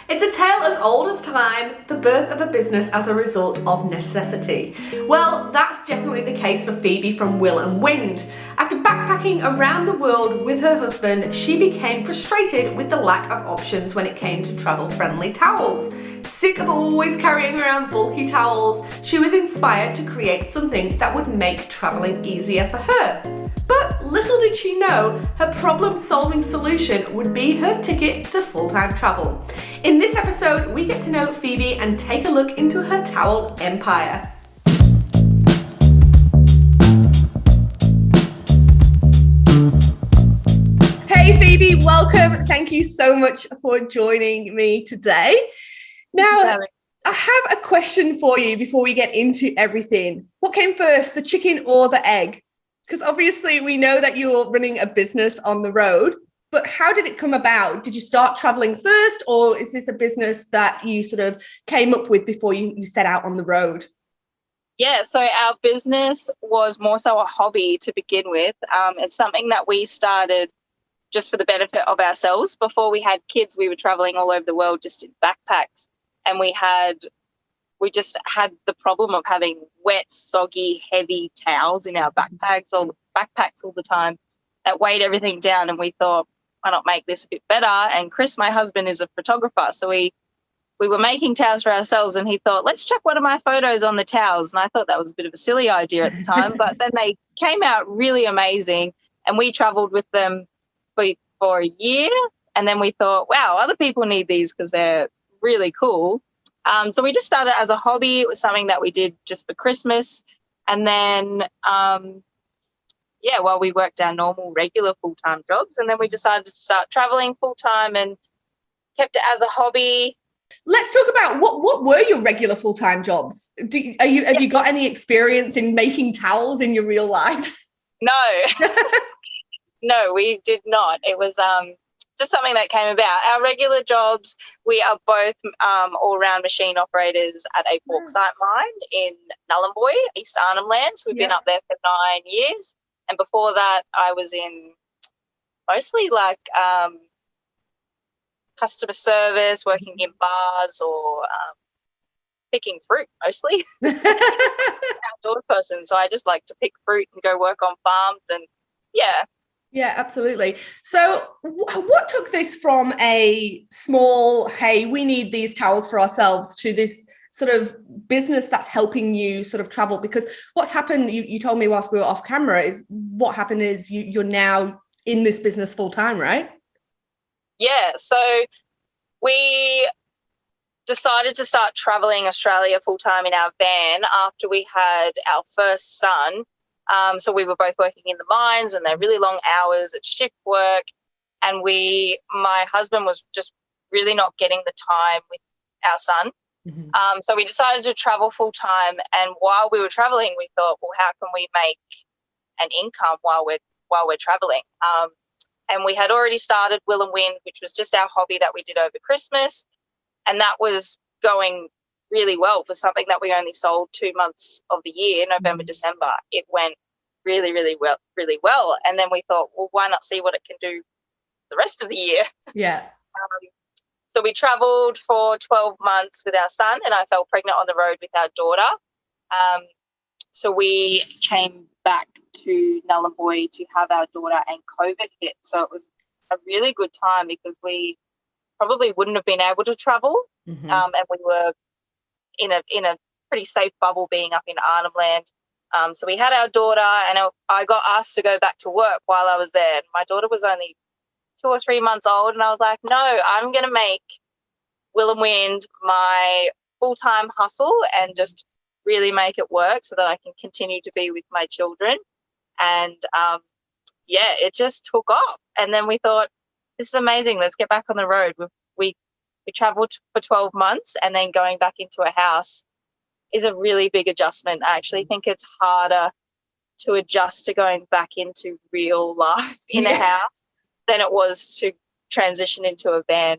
It's a tale as old as time, the birth of a business as a result of necessity. Well, that's definitely the case for Phoebe from Will and Wind. After backpacking around the world with her husband, she became frustrated with the lack of options when it came to travel-friendly towels. Sick of always carrying around bulky towels, she was inspired to create something that would make travelling easier for her. But little did she know, her problem-solving solution would be her ticket to full-time travel. In this episode, we get to know Phoebe and take a look into her towel empire. Hey Phoebe, welcome. Thank you so much for joining me today. Now, I have a question for you before we get into everything. What came first, the chicken or the egg? Because obviously we know that you're running a business on the road, but how did it come about? Did you start traveling first, or is this a business that you sort of came up with before you set out on the road? Yeah, so our business was more so a hobby to begin with. It's something that we started just for the benefit of ourselves. Before we had kids, we were traveling all over the world just in backpacks, and we just had the problem of having wet, soggy, heavy towels in our backpacks all the time that weighed everything down. And we thought, why not make this a bit better? And Chris, my husband, is a photographer, so we were making towels for ourselves, and he thought, let's chuck one of my photos on the towels. And I thought that was a bit of a silly idea at the time, but then they came out really amazing, and we traveled with them for a year. And then we thought, wow, other people need these because they're really cool. So we just started as a hobby. It was something that we did just for Christmas. And then, we worked our normal, regular full-time jobs. And then we decided to start traveling full-time and kept it as a hobby. Let's talk about what were your regular full-time jobs? Have you got any experience in making towels in your real lives? No, no, we did not. It was just something that came about. Our regular jobs, we are both all-round machine operators at a bauxite mine in Nhulunbuy, East Arnhem Land. So we've been up there for 9 years. And before that, I was in mostly like customer service, working in bars, or picking fruit mostly. Outdoor person, so I just like to pick fruit and go work on farms, and Yeah, absolutely. So what took this from a small, hey, we need these towels for ourselves, to this sort of business that's helping you sort of travel? Because what's happened, you told me whilst we were off camera, is what happened is you're now in this business full time, right? Yeah, so we decided to start traveling Australia full time in our van after we had our first son. So we were both working in the mines, and they're really long hours at shift work. And my husband was just really not getting the time with our son. Mm-hmm. So we decided to travel full time. And while we were traveling, we thought, well, how can we make an income while we're traveling? And we had already started Will and Wind, which was just our hobby that we did over Christmas. And that was going really well for something that we only sold 2 months of the year, November, December. It went really, really well. And then we thought, well, why not see what it can do the rest of the year? Yeah. So we travelled for 12 months with our son, and I fell pregnant on the road with our daughter. So we came back to Nhulunbuy to have our daughter, and COVID hit. So it was a really good time because we probably wouldn't have been able to travel. Mm-hmm. And we were in a pretty safe bubble being up in Arnhem Land. So we had our daughter, and I got asked to go back to work while I was there. And my daughter was only 2 or 3 months old, and I was like, no, I'm going to make Will and Wind my full-time hustle and just really make it work so that I can continue to be with my children. And, it just took off. And then we thought, this is amazing. Let's get back on the road. We traveled for 12 months, and then going back into a house is a really big adjustment. I actually think it's harder to adjust to going back into real life in a house than it was to transition into a van.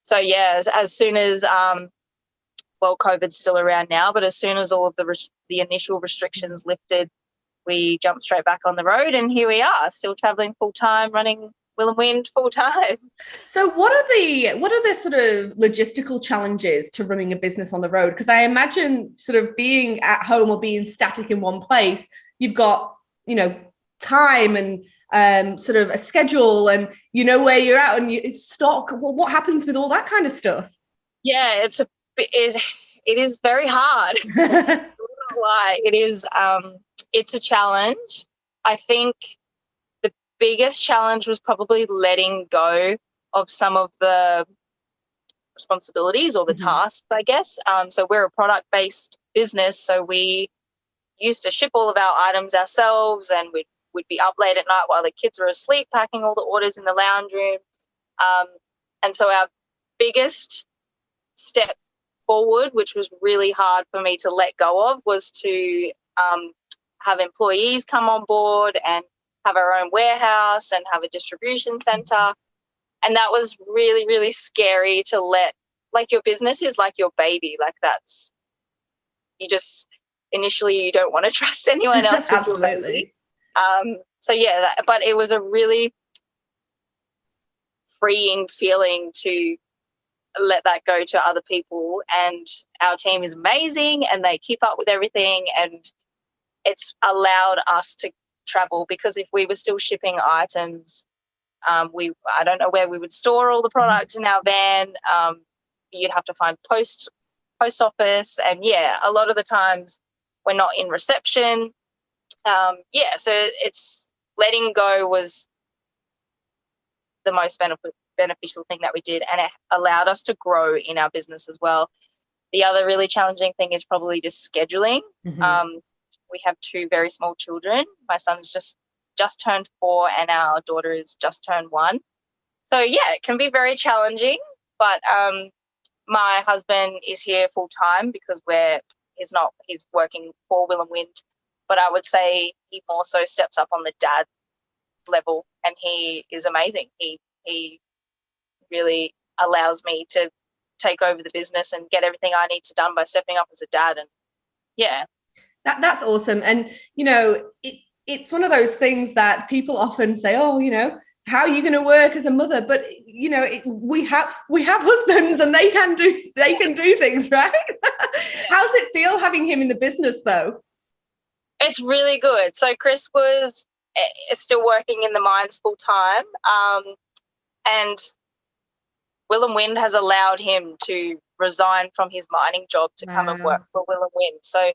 So, as soon as, COVID's still around now, but as soon as all of the initial restrictions lifted, we jumped straight back on the road, and here we are, still traveling full-time, running Will and Wind full time. So what are the sort of logistical challenges to running a business on the road? Because I imagine sort of being at home or being static in one place, you've got, time and sort of a schedule, and where you're at, and you stock. Well, what happens with all that kind of stuff? Yeah, it is very hard. Not lie. It is it's a challenge. I think the biggest challenge was probably letting go of some of the responsibilities or the tasks, I guess. So we're a product-based business, so we used to ship all of our items ourselves, and we'd be up late at night while the kids were asleep, packing all the orders in the lounge room. And so our biggest step forward, which was really hard for me to let go of, was to have employees come on board and have our own warehouse and have a distribution center. And that was really, really scary to let, like, your business is like your baby. Like, that's, you just, initially you don't want to trust anyone else with your baby. So yeah, but it was a really freeing feeling to let that go to other people, and our team is amazing and they keep up with everything, and it's allowed us to travel, because if we were still shipping items, I don't know where we would store all the products in our van. You'd have to find post office, and yeah, a lot of the times we're not in reception. So it's letting go was the most beneficial thing that we did, and it allowed us to grow in our business as well. The other really challenging thing is probably just scheduling. We have two very small children. My son is just turned 4 and our daughter is just turned 1. So yeah, it can be very challenging, but my husband is here full time because he's working for Will and Wind, but I would say he more so steps up on the dad level, and he is amazing. He really allows me to take over the business and get everything I need to done by stepping up as a dad. And yeah, that's awesome. And it's one of those things that people often say, oh, how are you going to work as a mother? But we have husbands, and they can do things, right? How does it feel having him in the business, though? It's really good. So Chris is still working in the mines full time, and Will and Wind has allowed him to resign from his mining job to come and work for Will and Wind. So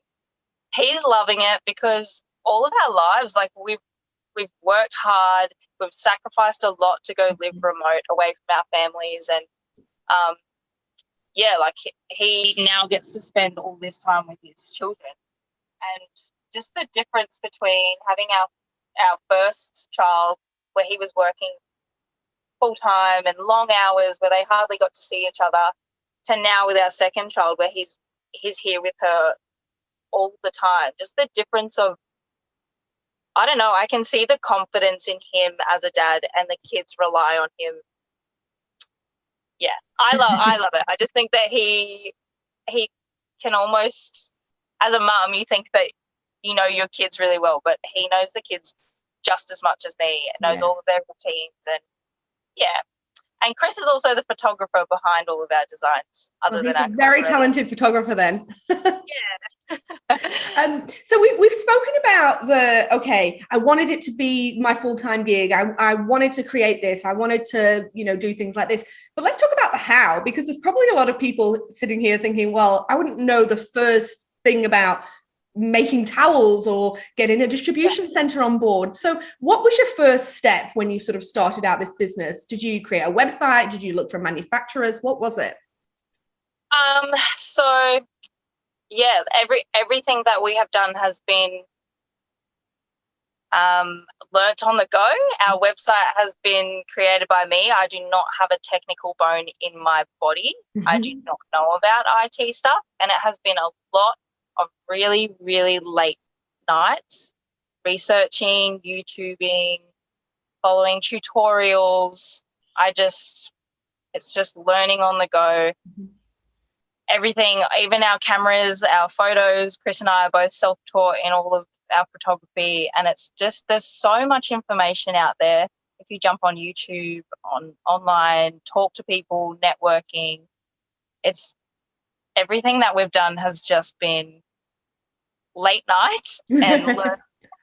he's loving it, because all of our lives, like, we've worked hard, we've sacrificed a lot to go live remote away from our families, and like he now gets to spend all this time with his children. And just the difference between having our first child, where he was working full time and long hours where they hardly got to see each other, to now with our second child where he's here with her all the time. Just the difference of, I don't know, I can see the confidence in him as a dad, and the kids rely on him. Yeah, I love it. I just think that he can almost, as a mum, you think that you know your kids really well, but he knows the kids just as much as me, and knows all of their routines. And yeah, and Chris is also the photographer behind all of our designs. He's a very talented photographer then. Yeah. So we've spoken about I wanted it to be my full-time gig. I wanted to create this. I wanted to, do things like this. But let's talk about the how, because there's probably a lot of people sitting here thinking, well, I wouldn't know the first thing about making towels or getting a distribution center on board. So what was your first step when you sort of started out this business? Did you create a website? Did you look for manufacturers? What was it? So yeah, everything that we have done has been learnt on the go. Our website has been created by me. I do not have a technical bone in my body. I do not know about IT stuff, and it has been a lot of really, really late nights researching, YouTubing, following tutorials. It's just learning on the go. Everything, even our cameras, our photos, Chris and I are both self-taught in all of our photography, and it's just, there's so much information out there. If if you jump on YouTube, online, talk to people, networking, it's everything that we've done has just been late nights and learn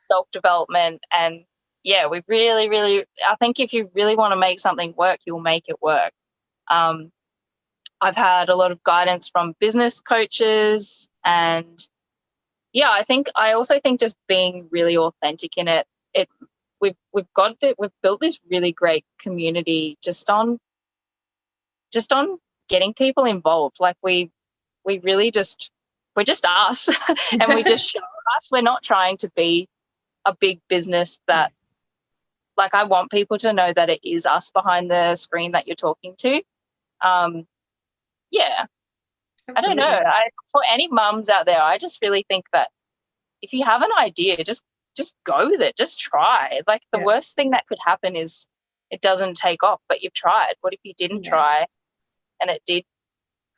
self-development. And yeah, we really, really, I think if you really want to make something work, you'll make it work. I've had a lot of guidance from business coaches, and yeah, I also think just being really authentic in it, we've built this really great community just on getting people involved. Like we really we're just us and we just show us. We're not trying to be a big business that, like, I want people to know that it is us behind the screen that you're talking to. Yeah, absolutely. I don't know. For any mums out there, I just really think that if you have an idea, just go with it. Just try. Like, the worst thing that could happen is it doesn't take off, but you've tried. What if you didn't try and it did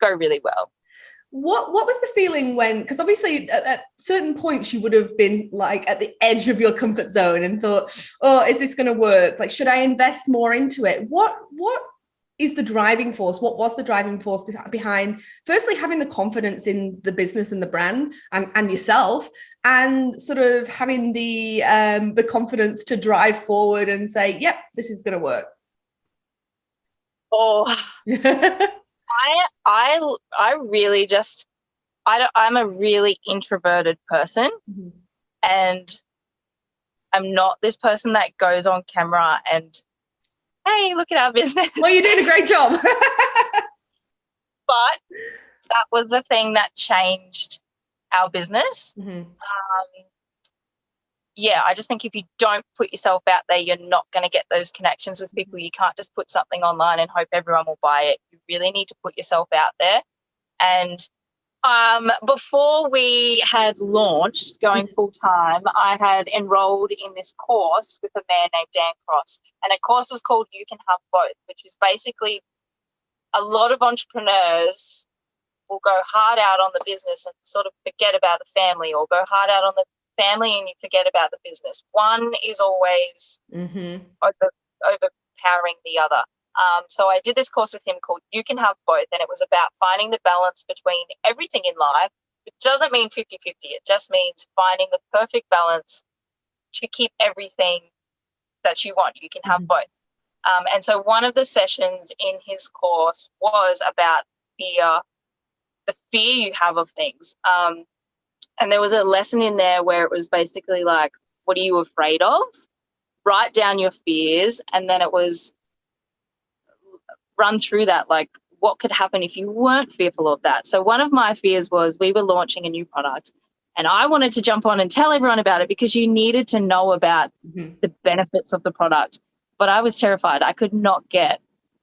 go really well? What was the feeling when, because obviously at certain points you would have been like at the edge of your comfort zone and thought, oh, is this going to work? Like, should I invest more into it? What is the driving force? What was the driving force behind, firstly, having the confidence in the business and the brand and yourself, and sort of having the confidence to drive forward and say, yep, this is going to work? Oh, I really just, I'm a really introverted person, and I'm not this person that goes on camera and, hey, look at our business. Well, you're doing a great job. But that was the thing that changed our business. Yeah, I just think if you don't put yourself out there, you're not going to get those connections with people. You can't just put something online and hope everyone will buy it. You really need to put yourself out there. And before we had launched going full time, I had enrolled in this course with a man named Dan Cross, and the course was called You Can Have Both, which is basically a lot of entrepreneurs will go hard out on the business and sort of forget about the family, or go hard out on the family and you forget about the business. One is always overpowering the other. So I did this course with him called You Can Have Both, and it was about finding the balance between everything in life. It doesn't mean 50-50. It just means finding the perfect balance to keep everything that you want. You can have both. And so one of the sessions in his course was about fear, the fear you have of things. And there was a lesson in there where it was basically like, what are you afraid of? Write down your fears, and then it was run through that, like, what could happen if you weren't fearful of that? So one of my fears was we were launching a new product, and I wanted to jump on and tell everyone about it because you needed to know about the benefits of the product. But I was terrified. I could not get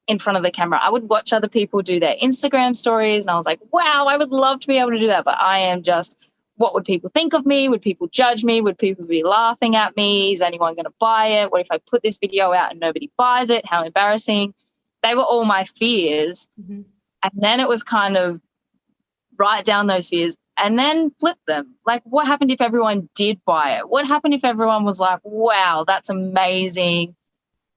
in front of the camera. I would watch other people do their Instagram stories, and I was like, wow, I would love to be able to do that. But I am just, what would people think of me? Would people judge me? Would people be laughing at me? Is anyone going to buy it? What if I put this video out and nobody buys it? How embarrassing. They were all my fears. And then it was kind of write down those fears and then flip them. Like, what happened if everyone did buy it? What happened if everyone was like, wow, that's amazing,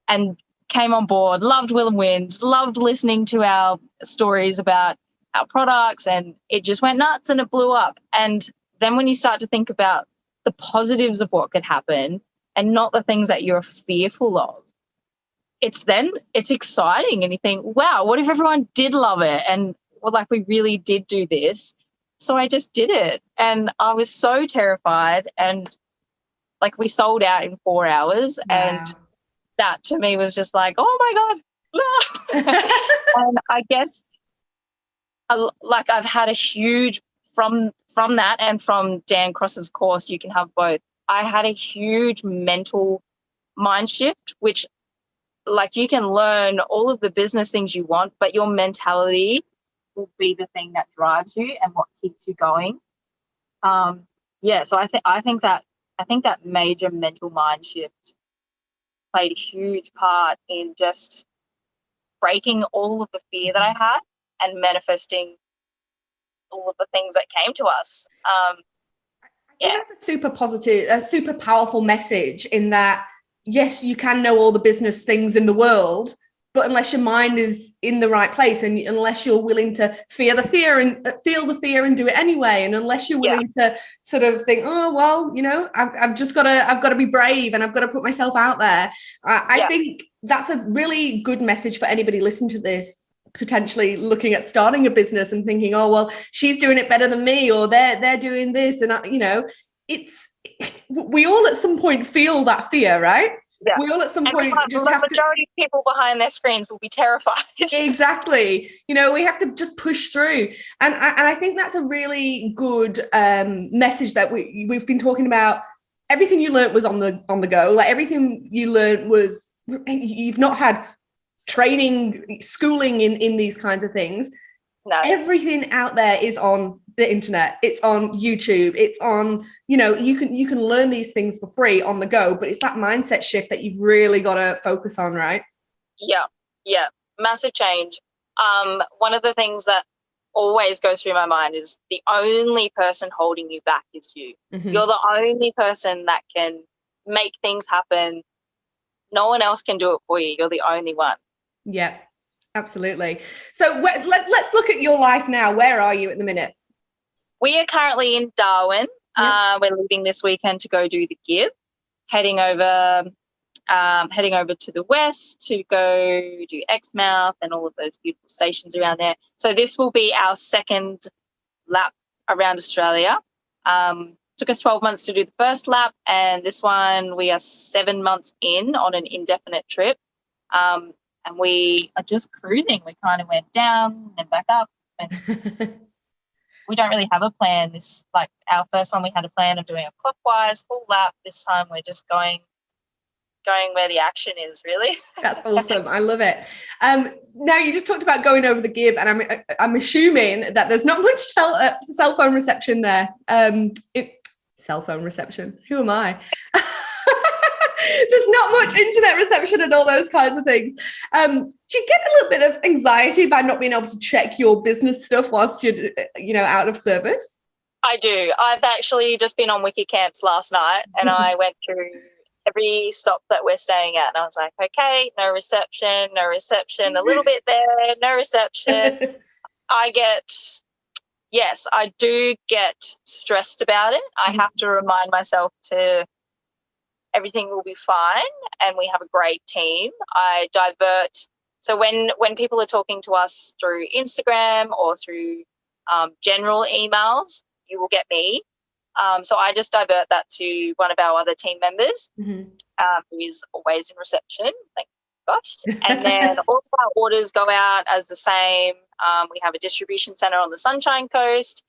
and came on board, loved Will and Wind, loved listening to our stories about our products, and it just went nuts and it blew up. And then when you start to think about the positives of what could happen and not the things that you're fearful of, it's exciting, and you think, wow, what if everyone did love it? And well, like, we really did do this. So I just did it, and I was so terrified, and like, we sold out in 4 hours. Wow. And that to me was just like, oh my God. And I guess like, I've had a huge, from that and from Dan Cross's course, You Can Have Both, I had a huge mental mind shift, which, like, you can learn all of the business things you want, but your mentality will be the thing that drives you and what keeps you going. So I think that major mental mind shift played a huge part in just breaking all of the fear that I had and manifesting all of the things that came to us. I think that's a super positive, a super powerful message, in that yes, you can know all the business things in the world, but unless your mind is in the right place, and unless you're willing to feel the fear and do it anyway, and unless you're willing to sort of think, oh well, I've got to be brave, and I've got to put myself out there. I think that's a really good message for anybody listening to this, potentially looking at starting a business and thinking, oh well, she's doing it better than me, or they're doing this, and we all at some point feel that fear, right? Yeah. We all at some point just the have to. majority of people behind their screens will be terrified. Exactly. We have to just push through. And I think that's a really good message that we've been talking about. Everything you learned was on the go. Like, everything you learned was, you've not had training, schooling in these kinds of things. No. Everything out there is on the internet. It's on YouTube. It's on, you can learn these things for free on the go, but it's that mindset shift that you've really got to focus on, right? Yeah. Massive change. One of the things that always goes through my mind is the only person holding you back is you. Mm-hmm. You're the only person that can make things happen. No one else can do it for you. You're the only one. Yeah, absolutely. So let's look at your life now. Where are you at the minute? We are currently in Darwin. Yep. We're leaving this weekend to go do the Gib, heading over to the west to go do Exmouth and all of those beautiful stations around there. So this will be our second lap around Australia. Took us 12 months to do the first lap, and this one we are 7 months in on an indefinite trip. And we are just cruising. We kind of went down and back up. And we don't really have a plan. This, like our first one, we had a plan of doing a clockwise full lap. This time we're just going where the action is, really. That's awesome. I love it. Now, you just talked about going over the Gib, and I'm assuming that there's not much cell phone reception there. Cell phone reception. Who am I? There's not much internet reception and all those kinds of things. Do you get a little bit of anxiety by not being able to check your business stuff whilst you're, out of service? I do. I've actually just been on Wiki Camps last night, and I went through every stop that we're staying at, and I was like, okay, no reception, a little bit there, no reception. I do get stressed about it. I have to remind myself to everything will be fine, and we have a great team. I divert. So when people are talking to us through Instagram or through general emails, you will get me. So I just divert that to one of our other team members, who is always in reception, thank gosh. And then all of our orders go out as the same. We have a distribution centre on the Sunshine Coast.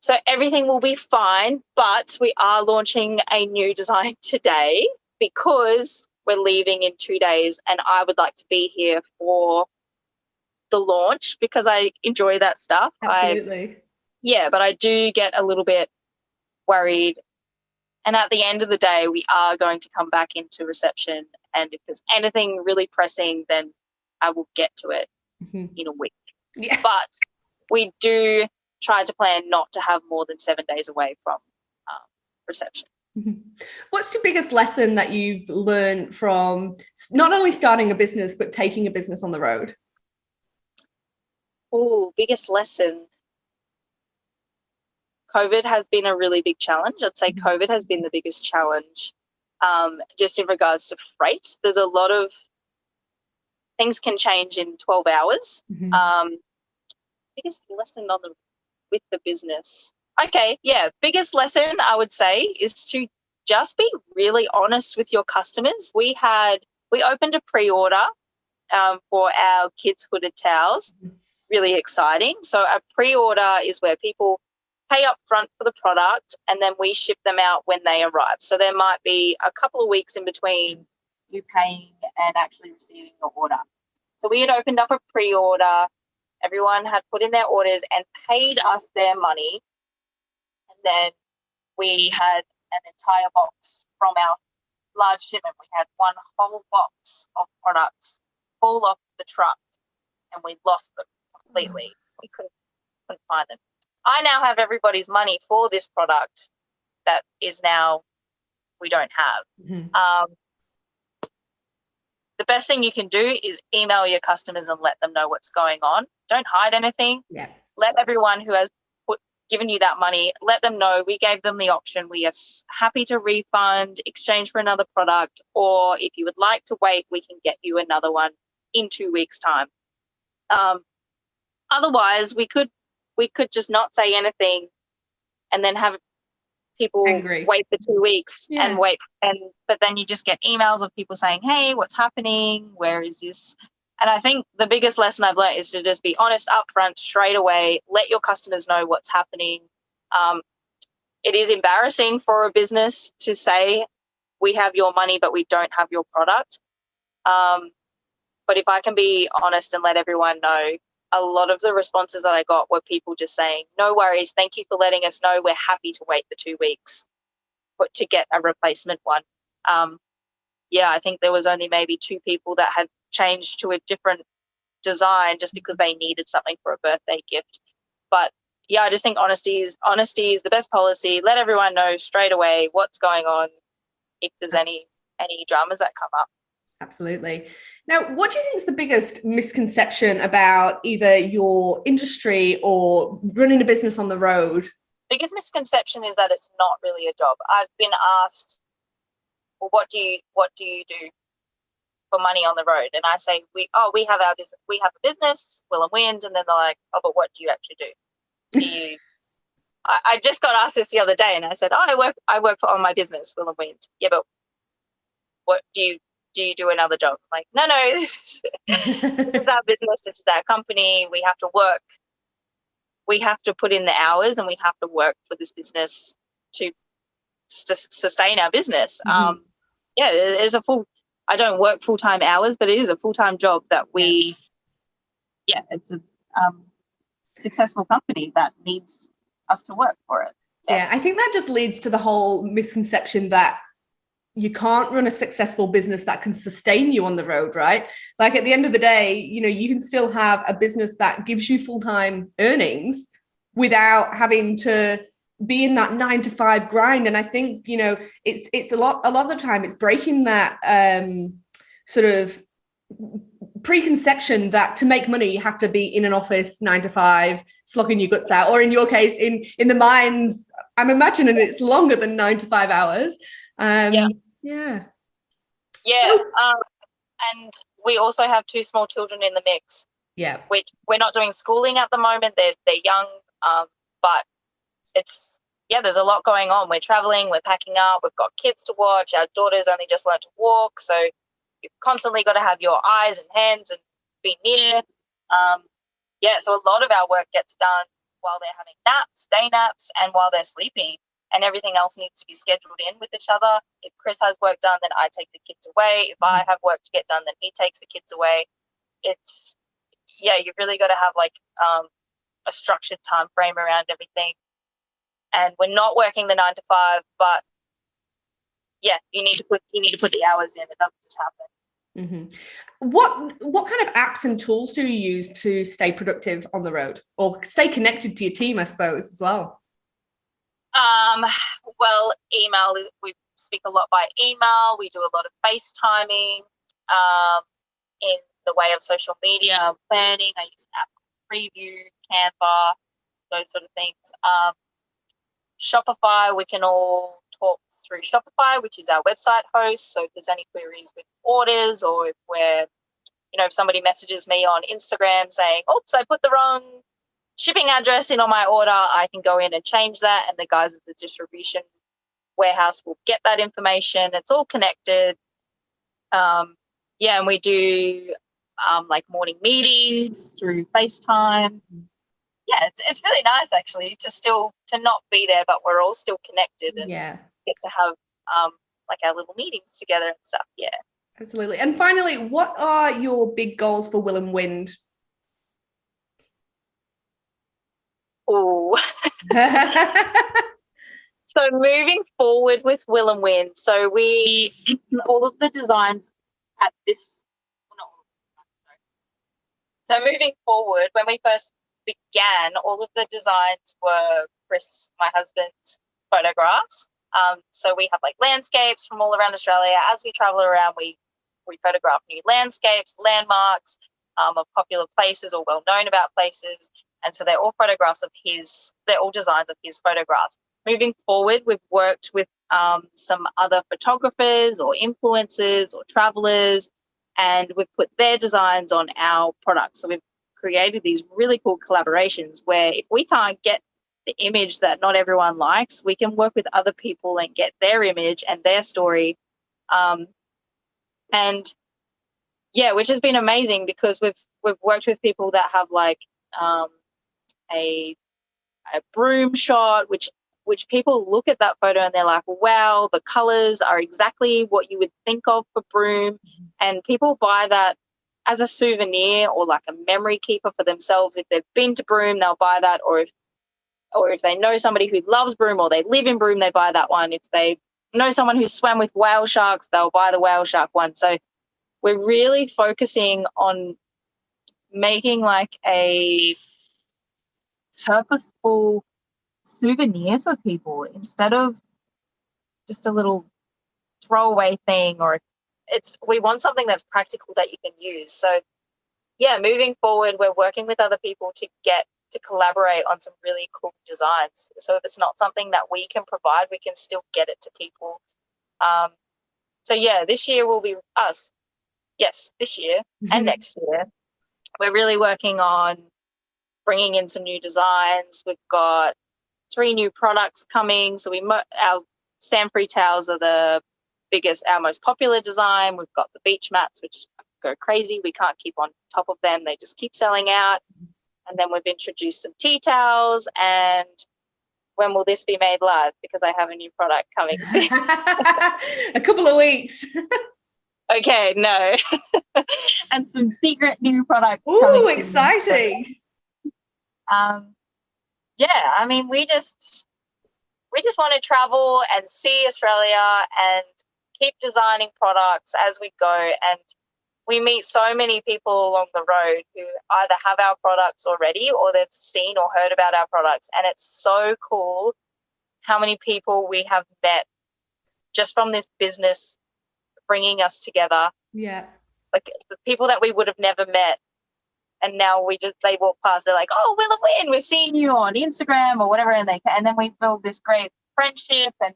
So everything will be fine, but we are launching a new design today because we're leaving in 2 days, and I would like to be here for the launch because I enjoy that stuff. Absolutely. But I do get a little bit worried. And at the end of the day, we are going to come back into reception, and if there's anything really pressing, then I will get to it in a week. Yeah. But we do try to plan not to have more than 7 days away from reception. What's your biggest lesson that you've learned from not only starting a business, but taking a business on the road? Oh, biggest lesson. COVID has been a really big challenge. I'd say COVID has been the biggest challenge, just in regards to freight. There's a lot of things can change in 12 hours. Biggest lesson with the business. Okay, yeah, biggest lesson I would say is to just be really honest with your customers. We opened a pre-order for our kids' hooded towels. Really exciting. So a pre-order is where people pay up front for the product, and then we ship them out when they arrive. So there might be a couple of weeks in between you paying and actually receiving your order. So we had opened up a pre-order. Everyone had put in their orders and paid us their money. And then we had an entire box from our large shipment. We had one whole box of products fall off the truck, and we lost them completely. We couldn't find them. I now have everybody's money for this product that is now we don't have. the best thing you can do is email your customers and let them know what's going on. Don't hide anything. Yeah. Let everyone who has given you that money, let them know we gave them the option. We are happy to refund, exchange for another product, or if you would like to wait, we can get you another one in 2 weeks' time. Otherwise, we could just not say anything and then have people Angry. wait for 2 weeks Yeah. and wait, but then you just get emails of people saying, hey, what's happening? Where is this? And I think the biggest lesson I've learned is to just be honest upfront, straight away, let your customers know what's happening. It is embarrassing for a business to say, we have your money, but we don't have your product. But if I can be honest and let everyone know, a lot of the responses that I got were people just saying, no worries, thank you for letting us know. We're happy to wait the 2 weeks but to get a replacement one. I think there was only maybe 2 people that had changed to a different design just because they needed something for a birthday gift. But yeah, I just think honesty is the best policy. Let everyone know straight away what's going on if there's any dramas that come up. Absolutely. Now, what do you think is the biggest misconception about either your industry or running a business on the road? Biggest misconception is that it's not really a job. I've been asked, well, what do you do for money on the road? And I say, we have our business, we have a business, Will and Wind, and then they're like, oh, but what do you actually do? Do you I just got asked this the other day and I said, oh, I work on my business, Will and Wind. Yeah, but what do you do another job? I'm like, no, this is our business, this is our company. We have to work. We have to put in the hours and we have to work for this business to sustain our business. Mm-hmm. There's I don't work full-time hours, but it is a full-time job that it's a successful company that needs us to work for it. Yeah, I think that just leads to the whole misconception that you can't run a successful business that can sustain you on the road, right? Like at the end of the day, you can still have a business that gives you full-time earnings without having to be in that 9 to 5 grind. And I think, it's a lot of the time it's breaking that sort of preconception that to make money you have to be in an office 9 to 5 slogging your guts out, or in your case in the mines, I'm imagining it's longer than 9 to 5 hours. And we also have 2 small children in the mix, which we're not doing schooling at the moment. They're young, but there's a lot going on. We're traveling, we're packing up, we've got kids to watch, our daughter's only just learned to walk, so you've constantly got to have your eyes and hands and be near. So a lot of our work gets done while they're having naps, day naps, and while they're sleeping, and everything else needs to be scheduled in with each other. If Chris has work done, then I take the kids away. If I have work to get done, then he takes the kids away. You've really got to have a structured time frame around everything. And we're not working the 9 to 5, but you need to put the hours in. It doesn't just happen. Mm-hmm. What kind of apps and tools do you use to stay productive on the road or stay connected to your team, I suppose, as well? Well, email. We speak a lot by email. We do a lot of FaceTiming. In the way of social media planning, I use an app called Preview, Canva, those sort of things. Shopify, we can all talk through Shopify, which is our website host. So if there's any queries with orders, or if somebody messages me on Instagram saying, oops, I put the wrong shipping address in on my order, I can go in and change that, and the guys at the distribution warehouse will get that information. It's all connected. And we do morning meetings through FaceTime. It's really nice actually to not be there, but we're all still connected and get to have our little meetings together and stuff. Yeah, absolutely. And finally, what are your big goals for Will and Wind? Oh, so moving forward with Will and Wind, so we all of the designs at this. So moving forward, when we first began, all of the designs were Chris, my husband's photographs. So we have landscapes from all around Australia. As we travel around, we we photograph new landscapes, landmarks, of popular places or well known about places. And so they're all photographs of his, they're all designs of his photographs. Moving forward, we've worked with some other photographers or influencers or travelers, and we've put their designs on our products. So we've created these really cool collaborations where if we can't get the image that not everyone likes, we can work with other people and get their image and their story. And yeah, which has been amazing because we've worked with people that have like a broom shot, which people look at that photo and they're like, wow, the colors are exactly what you would think of for broom. And people buy that as a souvenir or like a memory keeper for themselves. If they've been to Broome, they'll buy that, or if they know somebody who loves Broome or they live in Broome, they buy that one. If they know someone who swam with whale sharks, they'll buy the whale shark one. So we're really focusing on making like a purposeful souvenir for people instead of just a little throwaway thing, or we want something that's practical that you can use. So yeah, moving forward, we're working with other people to collaborate on some really cool designs. So if it's not something that we can provide, we can still get it to people. So yeah, this year will be us. Yes, this year and next year, we're really working on bringing in some new designs. We've got 3 new products coming. So our sand-free towels are our most popular design. We've got the beach mats, which go crazy. We can't keep on top of them. They just keep selling out. And then we've introduced some tea towels. And when will this be made live? Because I have a new product coming soon. A couple of weeks. Okay, no. And some secret new products. Ooh, exciting. Yeah, I mean, we just want to travel and see Australia and keep designing products as we go. And we meet so many people along the road who either have our products already or they've seen or heard about our products. And it's so cool how many people we have met just from this business bringing us together. Yeah. Like the people that we would have never met. And now they walk past, they're like, oh, Will and Win, we've seen you on Instagram or whatever. And then we build this great friendship and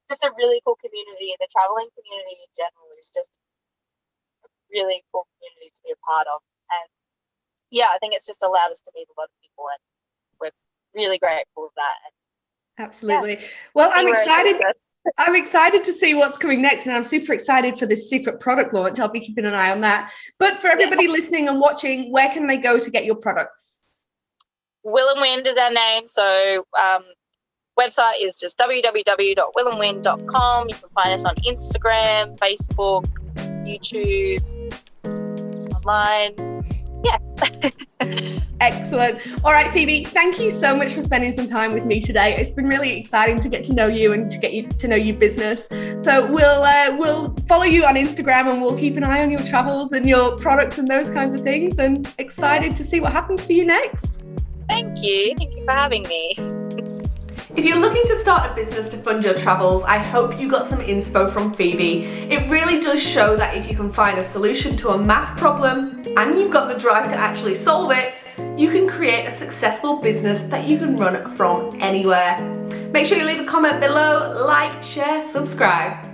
just a really cool community. And the traveling community in general is just a really cool community to be a part of. And yeah, I think it's just allowed us to meet a lot of people, and we're really grateful of that. And absolutely. Yeah, well, I'm excited. I'm excited to see what's coming next, and I'm super excited for this secret product launch. I'll be keeping an eye on that. But for everybody listening and watching, where can they go to get your products? Will and Wind is our name. So website is just www.willandwind.com. You can find us on Instagram, Facebook, YouTube, online. Yeah. Excellent. All right, Phoebe, thank you so much for spending some time with me today. It's been really exciting to get to know you and to get you to know your business. So we'll follow you on Instagram, and we'll keep an eye on your travels and your products and those kinds of things, and excited to see what happens for you next. Thank you. Thank you for having me. If you're looking to start a business to fund your travels, I hope you got some inspo from Phoebe. It really does show that if you can find a solution to a mass problem and you've got the drive to actually solve it, you can create a successful business that you can run from anywhere. Make sure you leave a comment below, like, share, subscribe.